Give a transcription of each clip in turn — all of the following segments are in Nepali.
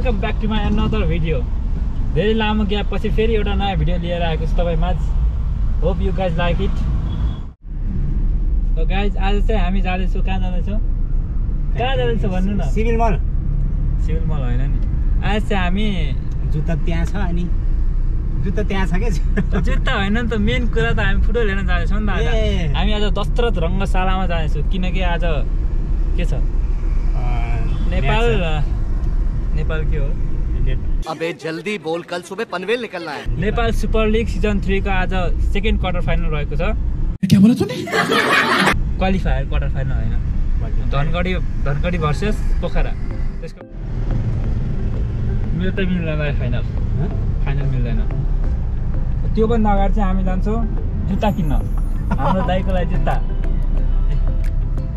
Welcome back to my another video. धेरै लामो ग्याप पछि फेरि एउटा नयाँ भिडियो लिएर आएको छु तपाईँ माझ। Hope you guys like it. So guys आज चाहिँ हामी जाँदैछौँ, कहाँ जाँदैछौँ भन्नु न? सिभिल मल होइन नि। आज चाहिँ हामी जुत्ता त्यहाँ छ अनि जुत्ता त्यहाँ छ क्या जुत्ता होइन नि त, मेन कुरा त हामी फुटबल हेर्न जाँदैछौँ नि त। हामी आज दशरथ रङ्गशालामा जाँदैछौँ किनकि आज के छ नेपाल के हो? अबे जल्दी बोल, कल सुबह पनवेल निकलना है। नेपाल सुपर लिग सिजन 3 को आज सेकेन्ड क्वार्टर फाइनल रहेको छ। क्या बोला तूने? क्वालिफायर क्वार्टर फाइनल होइन, धनगढी भर्सेस पोखरा। त्यसको मेरो त मिल्दैन फाइनल मिल्दैन। त्योभन्दा अगाडि चाहिँ हामी जान्छौँ जुत्ता किन्न, हाम्रो दाइको लागि जुत्ता।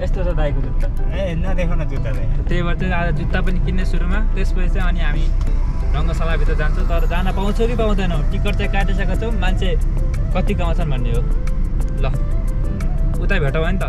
यस्तो छ दाइको जुत्ता, नदेखाउन जुत्ता। त्यही भएर चाहिँ आज जुत्ता पनि किन्ने सुरुमा, त्यसपछि चाहिँ अनि हामी रङ्गशालाभित्र जान्छौँ। तर जान पाउँछौँ कि पाउँदैनौँ, टिकट चाहिँ काटिसकेको छौँ। मान्छे कति कमाउँछन् भन्ने हो। ल उतै भेटौँ नि त।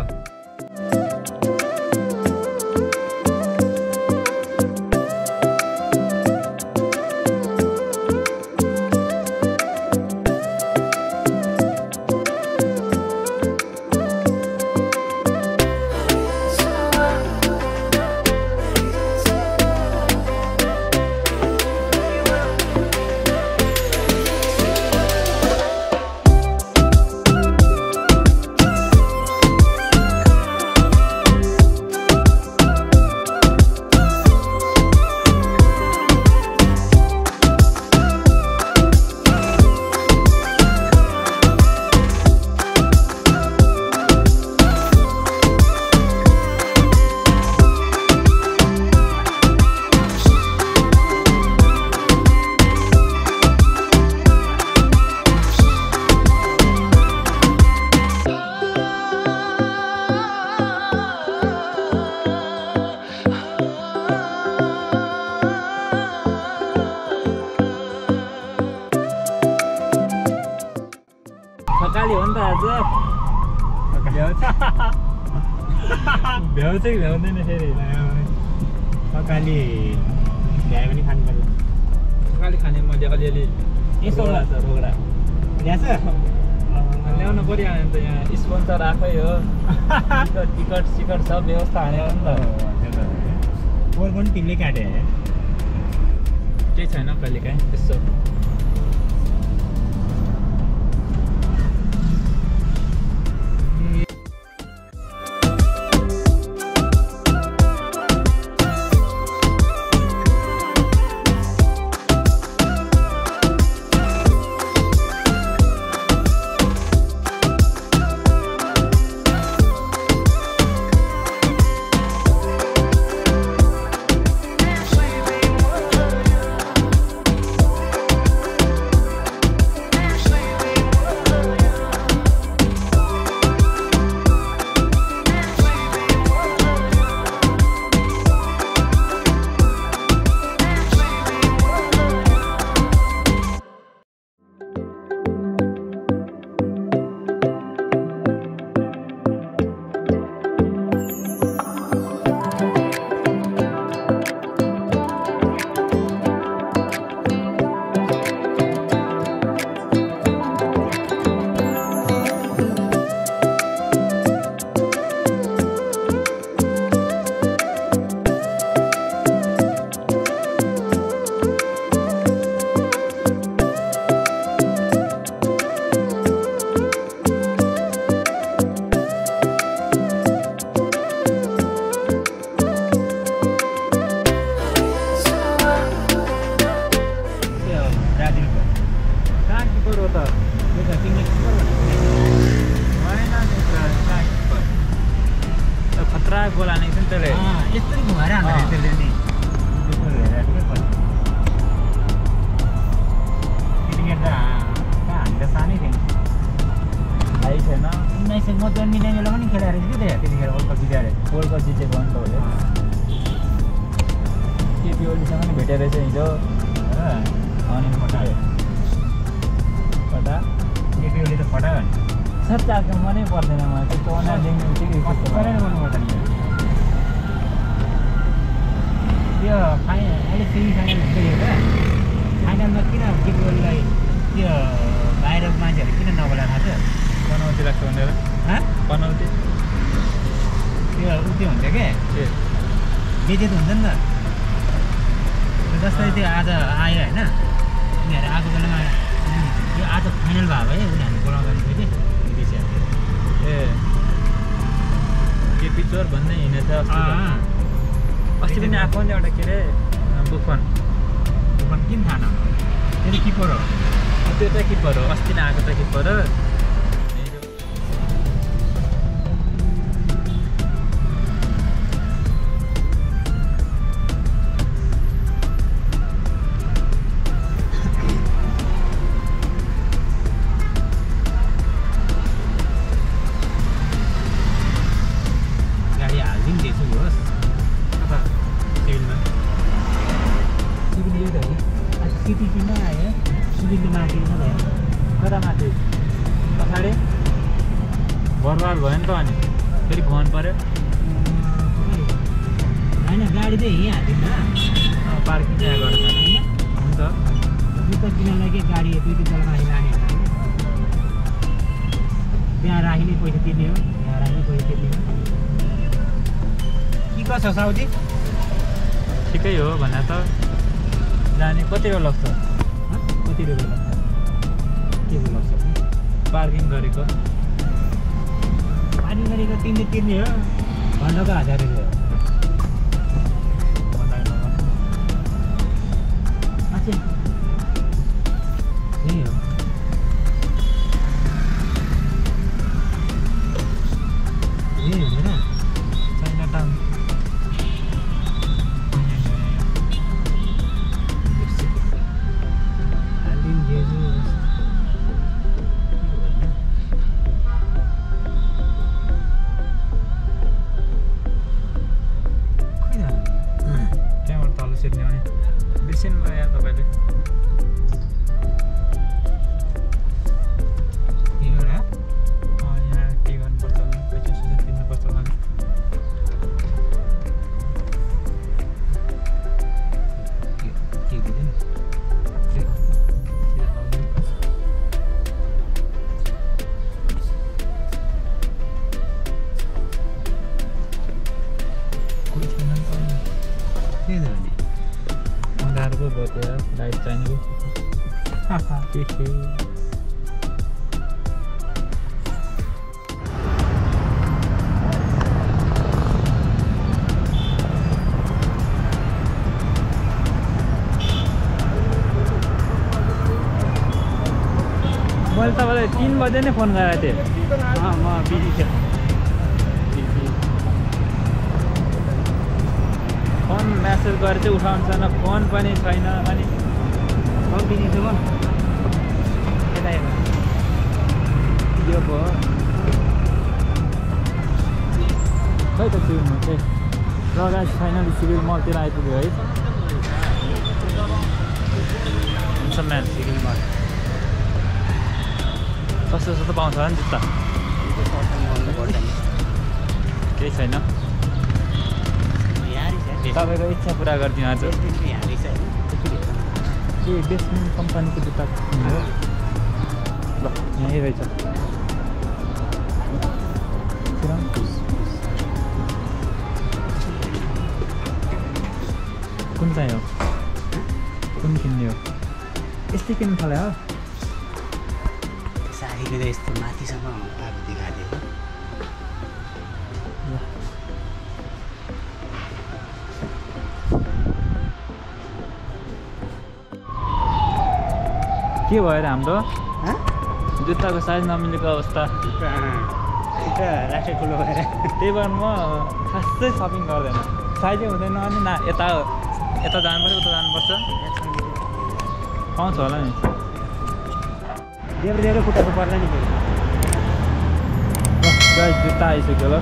थकाली हो नि त आज। भ्याउँछ कि भ्याउँदैन फेरि? थकाली ल्यायो भने खानु पर्ला। थकाली खाने मैले अलिअलि यसो रोगडा ल्याछ ल्याउनु परिहाल्यो नि त। यहाँ स्पोन्सर आफै हो, टिकट सब व्यवस्था हानेको नि त। पोल पनि तिमीले काटे? केही छैन कहिलेकाहीँ त्यस्तो। खतरा गोल हानेको छ नि त्यसले। यस्तो घुमाएर हान्दा त्यसले नि क्रिकेट त हान्दा सानै थियो, थाहै छैन। 1999 पनि खेलेर रहेछ कि त्यतिखेर वर्ल्ड कप जितेर। वर्ल्ड कप जितेको नि त उसले। केपी ओलीसँग पनि भेटेर रहेछ हिजो। अनि फटा केपी ओली त फटा भने सच्चाको मनै पर्दैन मलाई। त्यो टर्नर लिनु के कसरी गर्नुपर्छ नि? त्यो अहिले सेमी फाइनल हुन्छ यो त फाइनलमा किन फुटबललाई त्यो बाहिर मान्छेहरू किन नबोलाएको थाहा छ पनौती लाग्छ भनेर पनौती त्यो त्यो हुन्छ क्या बेचेत हुन्छ नि त जस्तै त्यो आज आयो होइन उनीहरू आएको बेलामा यो आज फाइनल भयो है उनीहरूले बोलाउँदैन थियो कि विदेशीहरूले ए के पिचर भन्दै हिँडेछ अस्ति पनि आएको नि एउटा के अरे बुफन किन थाहा न त्यो त किपर हो त्यो त किपर हो अस्ति नै आएको त किपर गाडी हालिदिउँ त्यसो होस् कता सिभिलमा सिभिल यही त हो सिटी किन आयो सिभिलको माथि किन भयो कता माथि पछाडि बर्बाद भयो नि त अनि फेरि फोन पर्यो होइन गाडी चाहिँ यहीँ हालिदिउँ न पार्किङ त्यहाँ गरेर होइन हुन्छ जुत्ता किन्नलाई के गाडी दुई तिन तल माथि लाने त्यहाँ राखिने पैसा तिर्ने हो यहाँ राख्ने पैसा तिर्ने हो के कसो साउदी ठिकै हो भने त जाने कति बेला लाग्छ कति रुपियाँ लाग्छ के को लाग्छ पार्किङ गरेको पानी गरेको तिनले तिर्ने हो घन्टाको 1000 रुपियाँ हो यही हो यही हुँदैन चाइना टाउन हालिदिउँ जेजु खोइ त त्यहाँबाट तल सिर्ने भने बिर्सिनु भयो यहाँ तपाईँले एउटा यहाँ के गर्नुपर्छ भने पैसा सुसा तिर्नुपर्छ भने के दिँदैन कोही छैन नि त त्यही त भने अन्धार पो भयो त्यहाँ लाइट चाहिने के मैले तपाईँलाई 3 बजे नै फोन गरेको थिएँ म बिजी थिएँ फोन म्यासेज गरेर चाहिँ उठाउनु छैन फोन पनि छैन अनि बिजी छु म यता हेर यो भयो खै त सिभिल म चाहिँ लगायत फाइनली सिभिल मलतिर आइपुग्यो है हुन्छ म्याम सिभिल मल सस्तो सस्तो पाउँछ होला नि जुत्ता केही छैन तपाईँको इच्छा पुरा गरिदिउँ आज के बेसमेन्ट कम्पनीको जुत्ता किन्नु हो ल यहीँ रहेछ कुन चाहिँ हो कुन किन्ने हो यस्तै किन्नु थाल्यो हो साडीको त यस्तो माथिसम्म आएको देखाएको के भयो र हाम्रो जुत्ताको साइज नमिलेको अवस्था राष्ट्र ठुलो भएर त्यही भएर म खासै सपिङ गर्दैन साइजै हुँदैन अनि ना यता यता जानुपर्छ उता जानुपर्छ पाउँछ होला नि देब्रे देब्रे खुट्टाको पर्ला नि फेरि गाइस जुत्ता आइसक्यो ल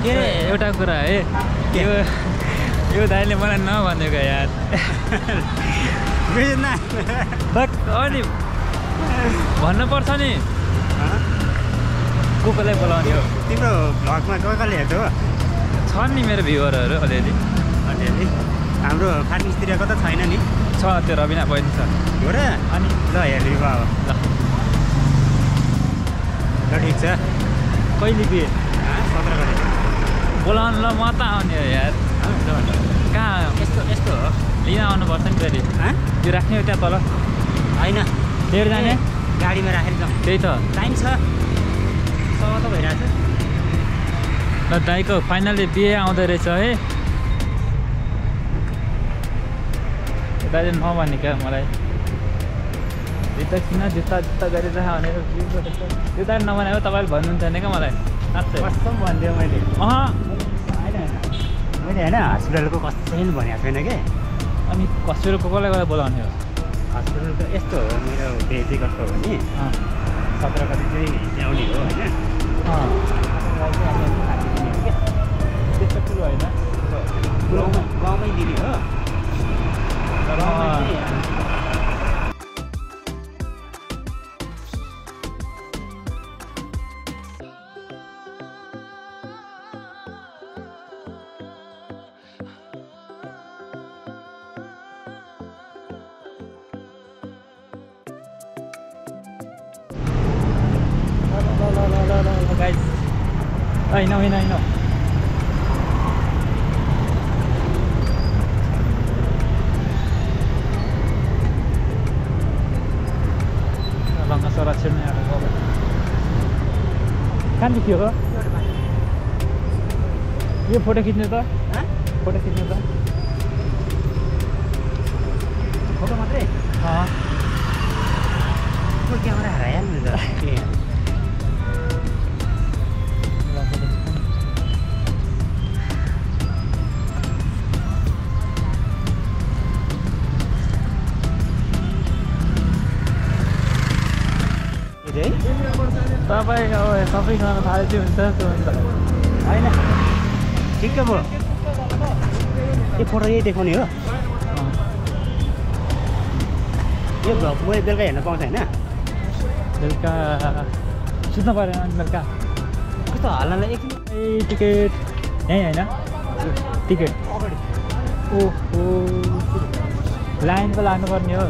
के एउटा कुरा है यो दाइले मलाई नभनेको यार अनि भन्नुपर्छ नि को कसलाई बोलाउने हो तिम्रो भ्लगमा कसले हेर्छ हो छन् नि मेरो भ्युवरहरू अलिअलि अलिअलि हाम्रो खाट मिस्त्रीको त छैन नि छ त्यो रबिना बहिनी छ हो र अनि ल हेरिदिनु भयो अब ल ठिक छ कहिले बिहे 17 गते बोलाउनु ल म त आउने हो यार कहाँ यस्तो हो लिन आउनुपर्छ नि फेरि त्यो राख्ने हो त्यहाँ तल होइन लिएर जाने गाडीमा राखेर जाउँ त्यही त टाइम छ सवा त भइरहेछ ल दाइको फाइनली बिहे आउँदो रहेछ है दाइले नभने क्या मलाई जुत्ता किन जुत्ता गरेर भनेर जुत्ता नबनायो तपाईँले भन्नुहुन्छ नि क्या मलाई कस्तो भनिदियो मैले अँ मैले होइन हस्पिटलको कसैले भनेको छैन कि अनि हस्पिटलको कसलाई गएर बोलाउने हो हस्पिटलको यस्तो हो मेरो बिहे चाहिँ कस्तो हो भने 17 गते चाहिँ ल्याउने हो होइन त्यस्तो ठुलो होइन गाउँमै दिने हो guys. I know. Langa sora chirne aako goba. Kan देखियो हो? यो फोटो खिच्ने त? फोटो खिच्ने त? फोटो मात्रै को क्यामेरा हरायो नि त तपाईँ अब सबै खान थालेपछि हुन्छ त्यो हुन्छ होइन ठिक्क भयो यो फोटो यही देखाउने हो यो भ्लग मैले बेलुका हेर्न पाउँछ होइन बेलुका सुत्नु परेन अनि बेलुका कस्तो हल्लालाई एकछिन टिकट यहीँ होइन टिकट ओहो लाइन पो लाग्नुपर्ने हो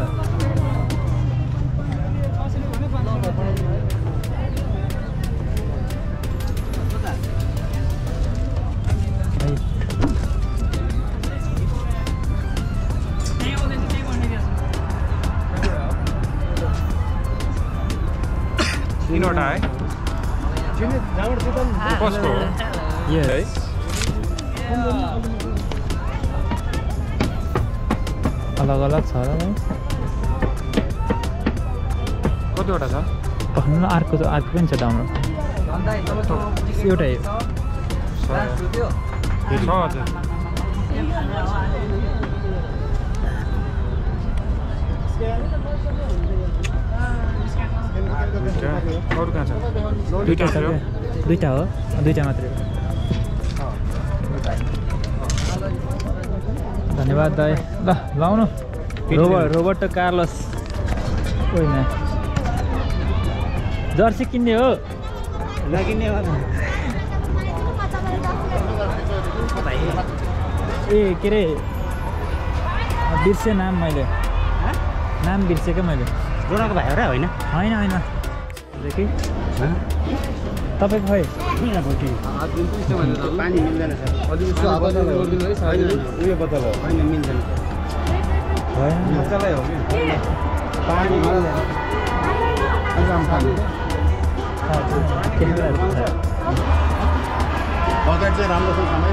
तीनवटा है कसको यस अलग अलग छ र कतिवटा छ भन्नु न अर्को पनि छ डाउनलोड एउटै छ हजुर अरू कहाँ छ दुईटा हो दुईटा मात्रै धन्यवाद दाइ ल लाउनु रोबर्टो कार्लोस होइन जर्सी किन्ने हो नकिन्ने हो ए के अरे बिर्सेँ नाम मैले नाम बिर्सेँ क्या मैले रोनाको भाइ हो र होइन होइन कि तपाईँको खै पानी मिल्दैन सर उयो बदल हो होइन मिल्दैन होइन हो पानी मिल्दैन बकेट चाहिँ राम्रोसँग समय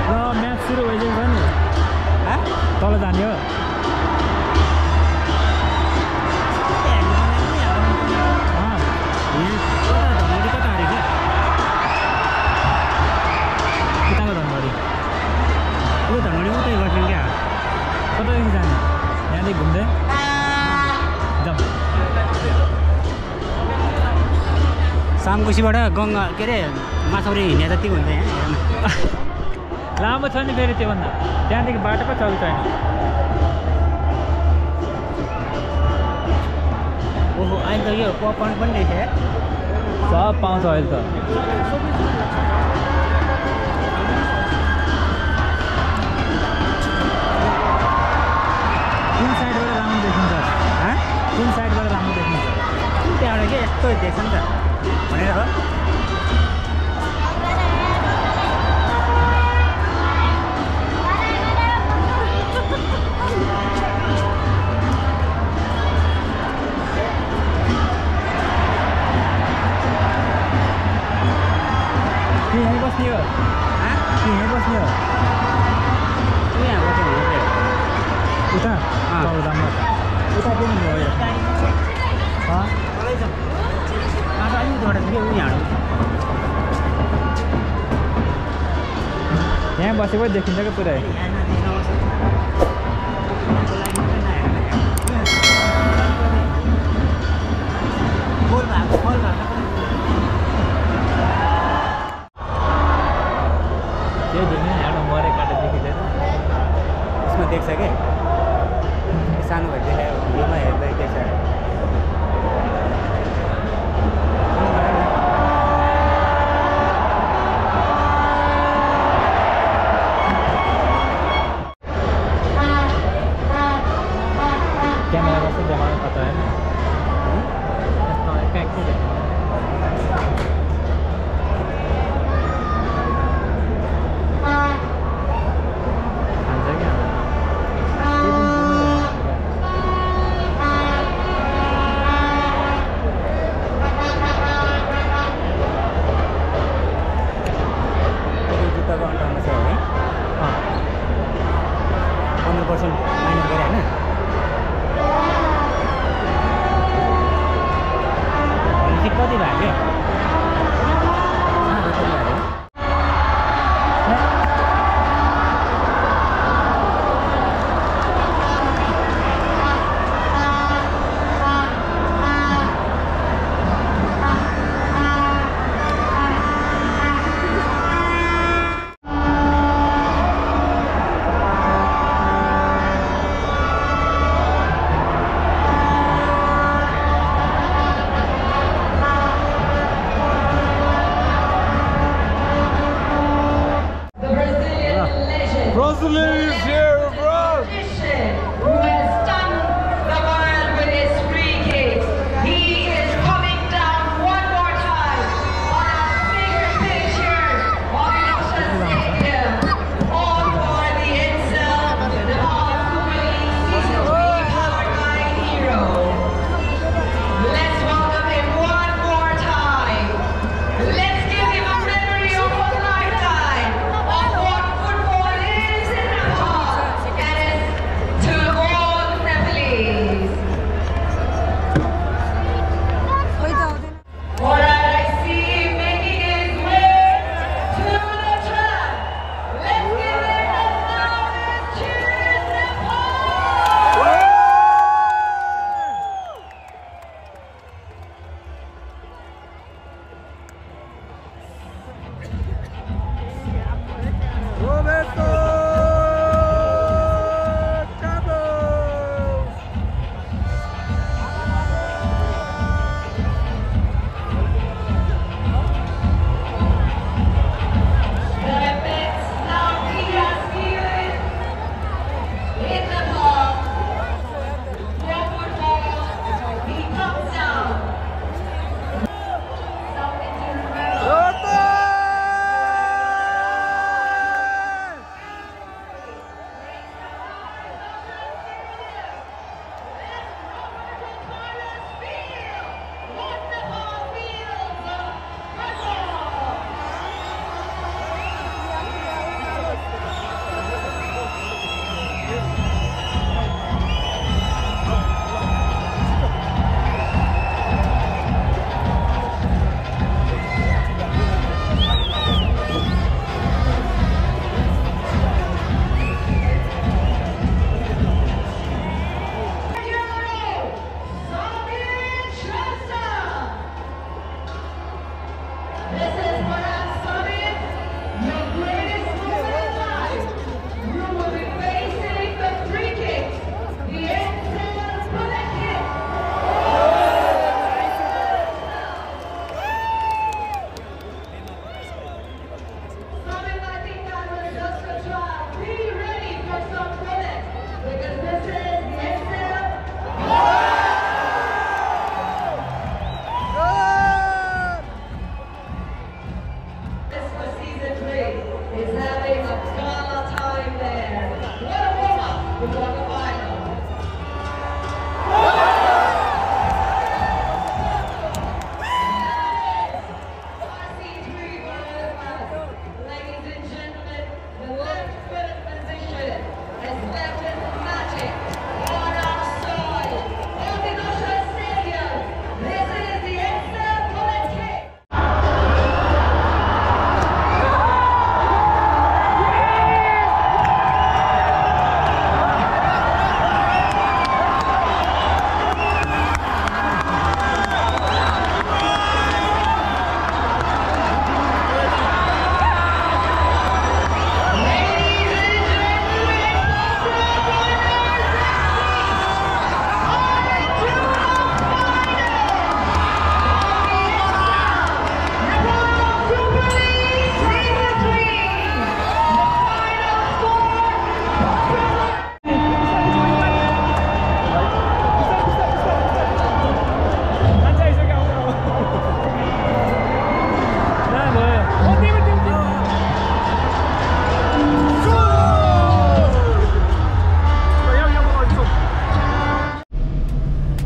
ल म्याच सुरु भइसकेको छ नि तल जाने हो कतादेखि जाने यहाँदेखि घुम्दै जाउँ सामकुसीबाट गङ्गा के अरे माछौरी हिँड्ने जति हुन्छ यहाँ लामो छ नि फेरि त्योभन्दा त्यहाँदेखि बाटो पो चल्छ होइन ओहो अहिले त यो पपकर्न पनि रहेछ यार सब पाउँछ अहिले त कुन साइडबाट राम्रो देखिन्छ कुन साइडबाट राम्रो देखिन्छ त्यहाँबाट के यस्तो देख्छ नि त भनेर हो यहीँ बस्ने हो यहीँ बस्ने हो यहाँ बस्यो भने उता राम्रो उता पनि हो यो यहाँ बसेको देखिन्छ क्या पुरै त्यही देख्ने एउटा मरे काटेर देखिँदैन यसमा देख्छ कि सानो भएर देखायो भिडियोमा हेर्दै देख्छ क्यामेरामा चाहिँ देखाउनु पता होइन यस्तो एक्कै देख्नु जुत्ताको अन्डरमा छ है 15% माइनस गरे होइन कति भयो क्या कति भयो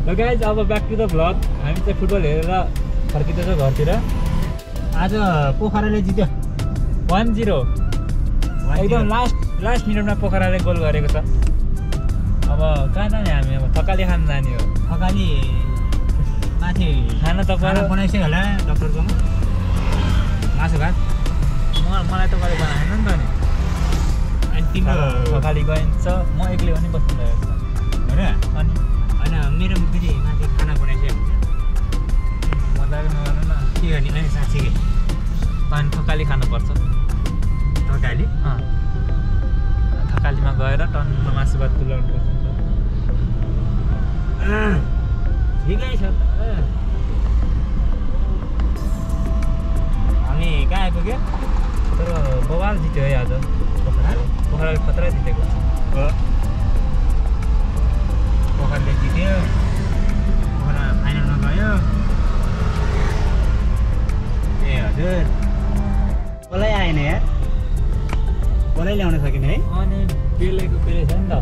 ल गाइज अब ब्याक टु द भ्लग हामी चाहिँ फुटबल हेरेर फर्किँदैछ घरतिर आज पोखराले जित्यो 1-0 एकदम लास्ट मिनटमा पोखराले गोल गरेको छ अब कहाँ जाने हामी अब थकाली खान जाने हो थकाली माथि खाना त बनाइसक्यो होला डक्टरकोमा मासु भात मलाई त कहिले बनाएन नि त नि अनि तिम्रो थकाली गइन्छ म एक्लै पनि बस्नु भएको छ र अनि होइन मेरो फेरि माथि खाना बनाइसक्यो मजाले नगर्नु न के गर्ने अनि साँच्चीकै अनि थकाली खानुपर्छ थकाली थकालीमा गएर टन्न मासु भात तुल्याउनु पर्छ ठिकै छ त हामी कहाँ आइपुग्यो तर बवाल जित्यो है आज पोखराले खतरा जितेको हो पोखराले जित्यो पोखरा फाइनलमा गयो ए हजुर कसलाई आएन यार कसलाई ल्याउन सकेन है अनि बेलेको बेले छ नि त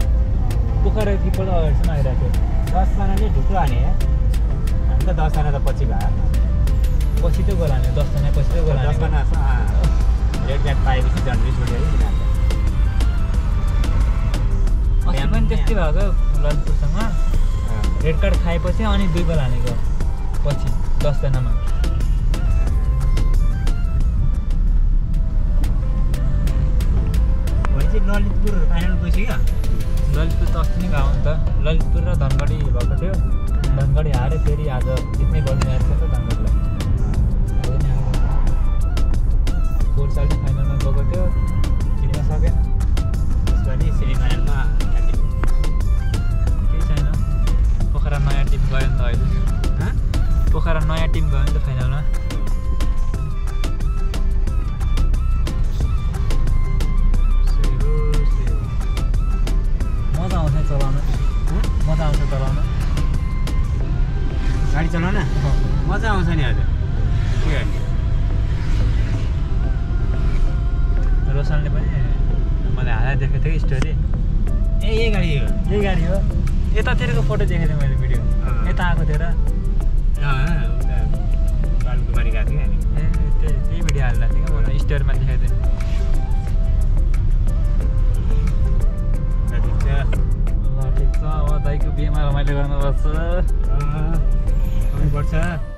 पोखरा किपर अगाडिसम्म आइरहेको थियो 10जनाले ढुक्रो हाने यार हामी त 10जना त पछि भयो पछि त गोल हान्यो 10जना पछि त गोल हान्यो 10जना रेड कार्ड पाएपछि जर्नलिस्ट उठ्यो अस्ति पनि त्यस्तै भएको ललितपुरसँग रेड कार्ड खाएपछि अनि 2 गोल हानेको पछि 10जनामा भनेपछि ललितपुर फाइनल गइसक्यो ललितपुर त अस्ति नै गयो नि त ललितपुर र धनगढी भएको थियो धनगढी हारे फेरि आज जित्नै पर्ने आएको छ त धनगढीलाई फोर सालले फाइनलमा गएको थियो जित्न सकेन त्यसपछि सेमिफाइनलमा केही छैन पोखरा नयाँ टिम गयो नि त अहिले पोखरा नयाँ टिम गयो नि त फाइनलमा मजा आउँछ चलाउन मजा आउँछ चलाउन गाडी चलाउन मजा आउँछ नि हजुर के गर्ने रोशनले पनि मलाई हालेर देखेको थियो स्टोरी यही गाडी हो यही गाडी हो यतातिरको फोटो देखेको थिएँ मैले भिडियो यता आएको थियो र बालकुमारी गएको थियो हामी त्यही भिडियो हाल्दा थियो क्या मलाई स्टोरीमा देखाएको थिएँ ल ठिक छ अब दाइको बिहेमा रमाइलो गर्नुपर्छ पर्छ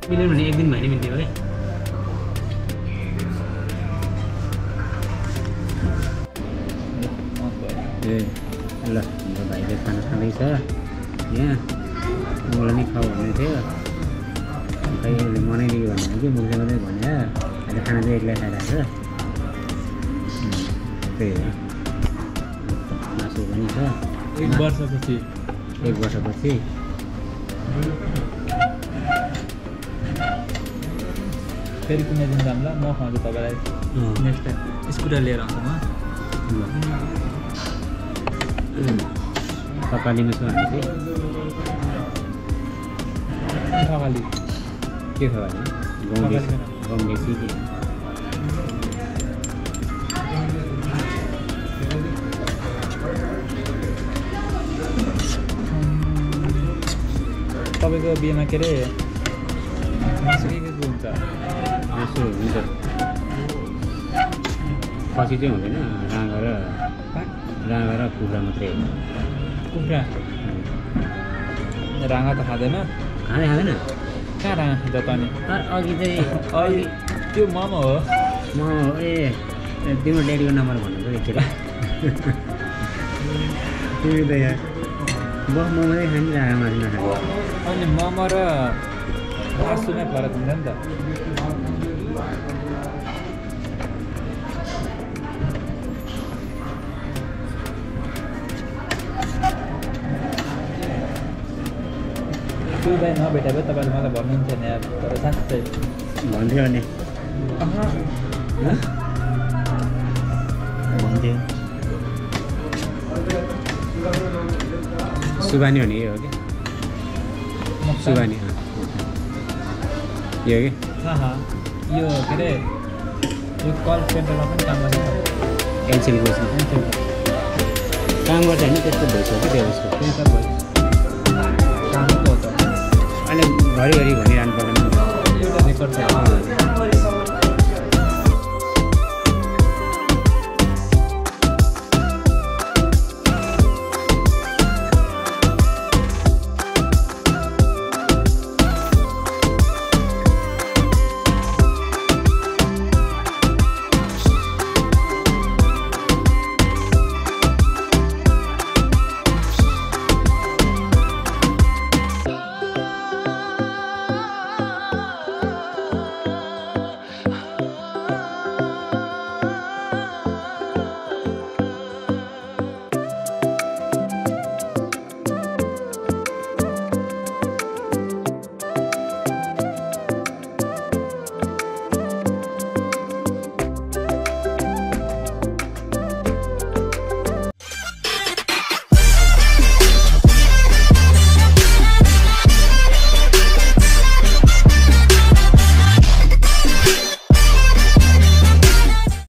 मिल्यो भने एक दिन भने मिल्थ्यो है ए ल हाम्रो भाइले खाना खाँदैछ यहाँ मलाई नै खाऊ भन्दै थियो खै उसले मनाइदियो भन्यो कि मुखले मात्रै भन्यो अहिले खाना चाहिँ एक्लै खाइरहेको छ त्यही हो मासु पनि छ 1 वर्षपछि 1 वर्षपछि फेरि कुनै दिन जाऊँ ल म खुवाउँछु तपाईँलाई नेक्स्ट टाइम स्कुटर लिएर आउँछु म थकालीमा छु हामी चाहिँ थकाली के थकाली गाउँ बेसी कि तपाईँको बिहेमा के अरे मासु के हुन्छ मासु हुन्छ खसी चाहिँ हुँदैन राँगा र कुखुरा मात्रै हो कुखुरा राँगा त खाँदैन खाँदैन कहाँ राँगा खान्छ त अनि अघि चाहिँ अघि त्यो मोमो हो म ए तिम्रो ड्याडीको नम्बर भन्नु त एकचोटि तिमी त यहाँ बस म मात्रै खाने राँगा मासु नखाने अनि मोमो र मासुमै फरक हुन्छ नि त त्यो भाइ नभेटा भए तपाईँले मलाई भन्नुहुन्छ नि यार तर साँच्चै भन्थ्यो नि भन्थ्यो सुबानी हो नि यो हो कि सुबानी यो कि यो के अरे यो कल सेन्टरमा पनि काम गर्छ एनसिलको काम गर्छ नि त्यस्तो भइसक्यो कि त्यो उसको त्यही त भयो काम त हो त घरिघरि भनिरहनु पर्दैन एउटा रेकर्ड छ